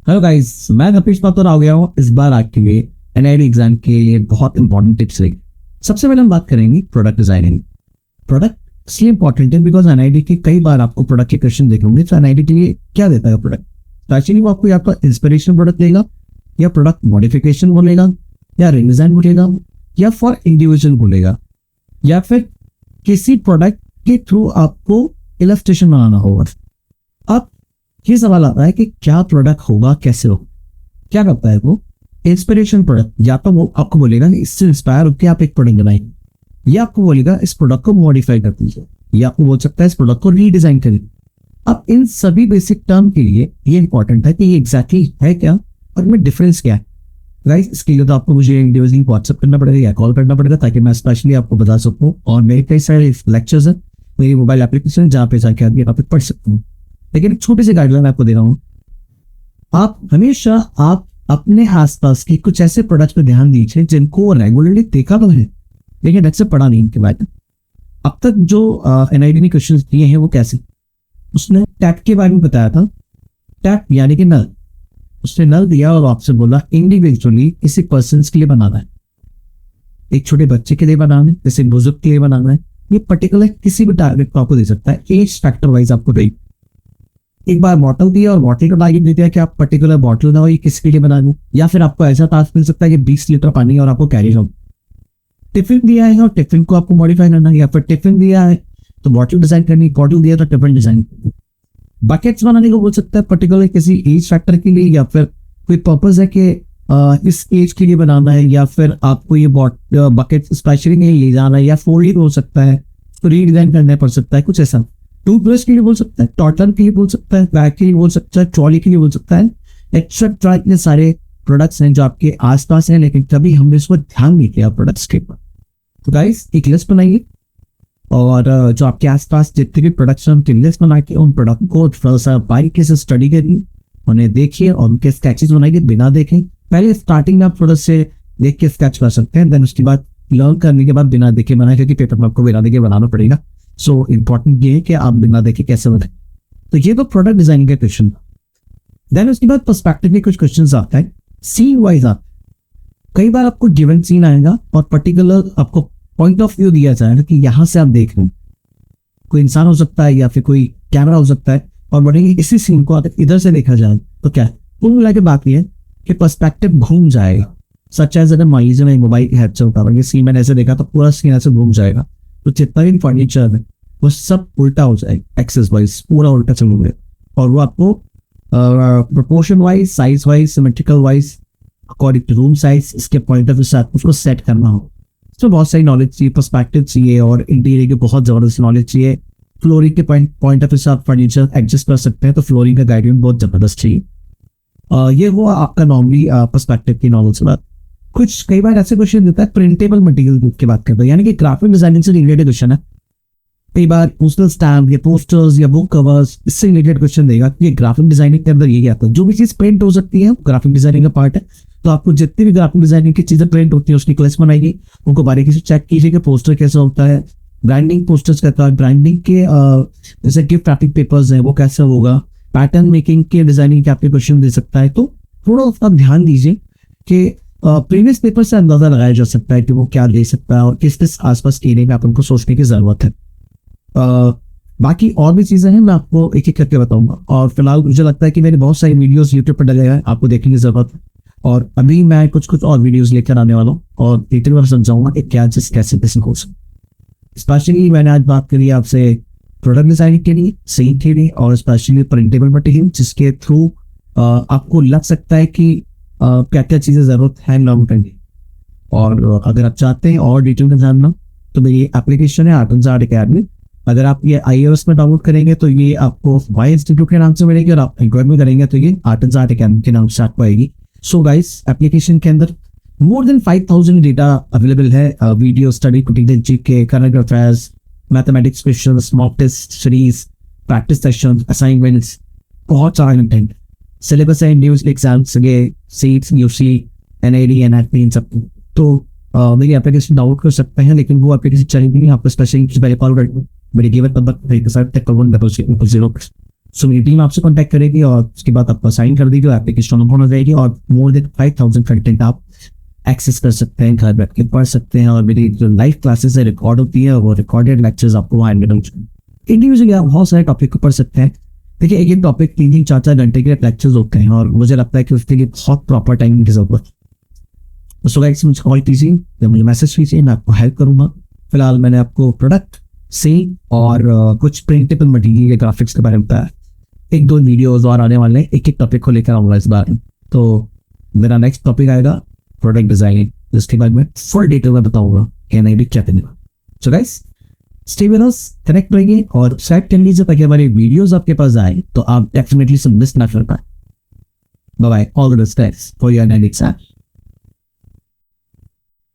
Hello guys, मैं कपिश पात्र आ गया हूँ इस बार आपके लिए एनआईडी एग्जाम के लिए बहुत इंपॉर्टेंट टिप्स लेके। सबसे पहले हम बात करेंगे प्रोडक्ट डिजाइनिंग। प्रोडक्ट इसलिए इंपॉर्टेंट है बिकॉज एनआईडी के कई बार आपको प्रोडक्ट के क्वेश्चन देखे होंगे। तो एनआईडी के लिए क्या देता है प्रोडक्ट? तो एक्चुअली वो आपको या तो इंस्पिरेशनल प्रोडक्ट देगा, या प्रोडक्ट मॉडिफिकेशन बोलेगा, या रिडिजाइन बोलेगा, या फॉर इंडिविजुअल बोलेगा, या फिर किसी प्रोडक्ट के थ्रू आपको इलस्ट्रेशन बनाना होगा। अब ये सवाल आता है कि क्या प्रोडक्ट होगा, कैसे होगा। क्या करता है वो? Inspiration product. या तो वो आपको बोलेगा कि इससे इंस्पायर होकर आप एक प्रोडक्ट बनाएंगे, या आपको बोलेगा इस प्रोडक्ट को मॉडिफाई कर दीजिए, या आपको बोल सकता है इस प्रोडक्ट को रीडिजाइन करिए। अब इन सभी बेसिक टर्म के लिए ये इंपॉर्टेंट है कि ये एग्जैक्टली है क्या और इनमें डिफरेंस क्या है। गाइस, इसके लिए तो आपको मुझे इंडिविजुअली व्हाट्सएप करना पड़ेगा या कॉल करना पड़ेगा, ताकि मैं स्पेशली आपको बता सकूं। और मेरे कई सारे लेक्चर्स हैं, मेरी मोबाइल एप्लीकेशन जहाँ पे जाके आप ये टॉपिक पढ़ सकते हैं। लेकिन एक छोटी सी गाइडलाइन आपको दे रहा हूं। आप हमेशा अपने आसपास के कुछ ऐसे प्रोडक्ट्स पे ध्यान दीजिए जिनको रेगुलरली देखा तो है लेकिन अच्छे पढ़ा नहीं इनके बारे में। अब तक जो एनआईडी ने क्वेश्चन दिए हैं वो कैसे? उसने टैप के बारे में बताया था। टैप यानी कि नल। उसने नल दिया और आपसे बोला इंडिविजुअली किसी पर्सन के लिए बनाना है, एक छोटे बच्चे के लिए बनाना है, जैसे बुजुर्ग के लिए बनाना है। ये पर्टिकुलर किसी भी टारगेट को आपको दे सकता है, एज फैक्टर वाइज आपको देगी। एक बार बॉटल दिया और बॉटल का टारगेट दे दिया कि आप पर्टिकुलर बॉटल ना हो, ये किसके लिए बना दूं। या फिर आपको ऐसा टास्क मिल सकता है कि 20 लीटर पानी और आपको कैरी हो। टिफिन दिया है और टिफिन को आपको मॉडिफाई करना है, या फिर टिफिन दिया है तो बॉटल डिजाइन करनी, बॉटल दिया तो टिफिन डिजाइन। बकेट्स बनाने को बोल सकता है पर्टिकुलर किसी एज फैक्टर के लिए, या फिर कोई पर्पज है कि इस एज के लिए बनाना है, या फिर आपको ये बकेट स्पेशली नहीं ले जाना है, या फोल्ड हो सकता है तो रीडिजाइन करना पड़ सकता है कुछ ऐसा। टूथब्रश के लिए बोल सकता है, टॉटल के लिए बोल सकता है, बैग के लिए बोल सकता है, ट्रॉली के लिए बोल सकता है। एक्सेट्रा इतने सारे प्रोडक्ट्स हैं जो आपके आसपास हैं, लेकिन कभी हमने इस पर ध्यान नहीं किया प्रोडक्ट्स के ऊपर। तो गाइस, एक लिस्ट बनाइए और जो आपके आसपास जितने भी प्रोडक्ट्स हैं उनकी लिस्ट बना के उन प्रोडक्ट को थोड़ा सा बारीकी से स्टडी करिए, उन्हें देखिए और उनके स्केचेस बनाइए बिना देखें। पहले स्टार्टिंग में आप थोड़ा से देख के स्केच कर सकते हैं, देन उसके बाद लर्न करने के बाद बिना देखे बनाए, क्योंकि पेपर में आपको बिना देखे बनाना पड़ेगा। सो इंपॉर्टेंट ये है कि आप बिना देखे कैसे बनाए। तो ये तो प्रोडक्ट डिजाइनिंग का क्वेश्चन था। देन उसके बाद पर्सपेक्टिव के कुछ क्वेश्चन आता है, सीन वाइज आता है। कई बार आपको गिवन सीन आएगा और पर्टिकुलर आपको पॉइंट ऑफ व्यू दिया जाएगा कि यहां से आप देख रहे हैं, कोई इंसान हो सकता है या फिर कोई कैमरा हो सकता है, और बोलेंगे इसी सीन को अगर इधर से देखा जाए तो क्या है। कुल मिला के बात यह है कि पर्सपेक्टिव घूम जाएगा। सच एज अगर मान लीजिए मैं मोबाइल की हेड से उठा रहा हूँ, सीन मैंने ऐसे देखा तो पूरा सीन ऐसे घूम जाएगा, तो जितना भी फर्नीचर है वो सब उल्टा हो जाएगा, एक्सेस वाइज पूरा उल्टा चलोगे, और वो आपको proportion wise, size wise, symmetrical wise, according to room size, इसके पॉइंट ऑफ व्यू से उसको सेट करना हो। तो बहुत सारी नॉलेज चाहिए, पर्सपेक्टिव चाहिए और इंटीरियर की बहुत जबरदस्त नॉलेज चाहिए। फ्लोरिंग के पॉइंट ऑफ व्यू से आप फर्नीचर एडजस्ट कर सकते हैं, तो फ्लोरिंग का गाइडलाइन बहुत जबरदस्त चाहिए। ये हुआ आपका नॉर्मली पर्सपेक्टिव की नॉलेज से बात। कुछ कई बार ऐसे क्वेश्चन देता है प्रिंटेबल मटेरियल की बात करते हैं, यानी कि ग्राफिक डिजाइनिंग से रिलेटेड क्वेश्चन है। कई बार पोस्टल स्टैम्प या पोस्टर्स या बुक कवर्स इससे रिलेटेड क्वेश्चन देगा। ये ग्राफिक डिजाइनिंग के अंदर यही आता है, जो भी चीज प्रिंट हो सकती है ग्राफिक डिजाइनिंग का पार्ट है। तो आपको जितनी भी ग्राफिक डिजाइनिंग की चीजें प्रिंट होती है उसकी क्लास बनाइए, उनको बारीकी से चेक कीजिए कि पोस्टर कैसा होता है, ब्रांडिंग पोस्टर्स का, ब्रांडिंग के जैसे गिफ्ट रैपिंग पेपर्स हैं वो कैसा होगा, पैटर्न मेकिंग के डिजाइनिंग के आपके क्वेश्चन दे सकता है। तो थोड़ा उसका ध्यान दीजिए कि प्रीवियस पेपर से अंदाजा लगाया जा सकता है कि वो क्या दे सकता है और किस किस आसपास एरिया में आप उनको सोचने की जरूरत है। बाकी और भी चीजें हैं, मैं आपको एक एक करके बताऊंगा। और फिलहाल मुझे लगता है कि मेरे बहुत सारी वीडियोस यूट्यूब पर डले हैं, आपको देखने की जरूरत है। और अभी मैं कुछ और वीडियोस लेकर आने वाला हूँ और डिटेल में समझाऊंगा कि क्या चीज कैसे कैसे हो सकती। स्पेशली मैंने आज बात करी आपसे प्रोडक्ट डिजाइनिंग के लिए, सीन के लिए, और स्पेशली प्रिंटेबल मटेरियल, जिसके थ्रू आपको लग सकता है कि क्या क्या चीजें जरूरत है लर्न करने। और अगर आप चाहते हैं और डिटेल में जानना तो मेरी एप्लीकेशन है आर्ट एंड आर्ट अकेडमी। अगर आप ये iOS में डाउनलोड करेंगे तो ये आपको वाई इंस्टीट्यूट के नाम से मिलेगी, और आप एंड्रॉइड में करेंगे तो ये आर्ट एंड आर्ट अकेडमी के नाम से आपको आएगी। सो गाइस, एप्लीकेशन के अंदर मोर देन 5000 डेटा अवेलेबल है, video study, quiz, GK, current affairs, mathematics questions, mock test series, practice sessions, assignments, बहुत सारा कंटेंट। सिलेबस है न्यूज एग्जाम्स के, सीट्स, यूसी, एनआईडी, एनआरपी, इन सब। तो मेरी एप्लीकेशन डाउनलोड कर सकते हैं, लेकिन वो एप्लीकेशन चलेगी नहीं, आपको स्पेशली पहले कॉल कर मेरी गिवन नंबर 37 0 सो मेरी टीम आपसे कॉन्टैक्ट करेगी और उसके बाद आपको साइन कर देगी, एप्लीकेशन ओपन हो जाएगी और मोर देन 5000 कंटेंट आप एक्सेस कर सकते हैं, घर बैठ के पढ़ सकते हैं। और मेरी जो लाइव क्लासेस है रिकॉर्ड होती है, वो रिकॉर्डेड लेक्चर्स आपको वहाँ इंडिविजुअली आप बहुत सारे टॉपिक को पढ़ सकते हैं। देखिए एक एक टॉपिक 3-4 घंटे के लेक्चर्स होते हैं और मुझे लगता है कि उसके लिए बहुत प्रॉपर टाइमिंग की जरूरत है। सो गाइस मुझे कॉल कीजिए या मुझे मैसेज कीजिए, मैं आपको हेल्प करूंगा। फिलहाल मैंने आपको प्रोडक्ट से और कुछ प्रिंटेबल मटीरियल के ग्राफिक्स के बारे में बताया। 1-2 वीडियोज और आने वाले हैं, एक एक टॉपिक को लेकर आऊंगा इस बार। तो मेरा नेक्स्ट टॉपिक आएगा प्रोडक्ट डिजाइनिंग, जिसके बाद में फुल डिटेल में बताऊंगा कि एनआईडी क्या करने वाला। So guys stay with us, connect रहिए और सब्सक्राइब कर लीजिए ताकि हमारे वीडियोस आपके पास आए तो आप डेफिनेटली सब मिस ना कर पाए। Bye bye, all the best for your NID exam.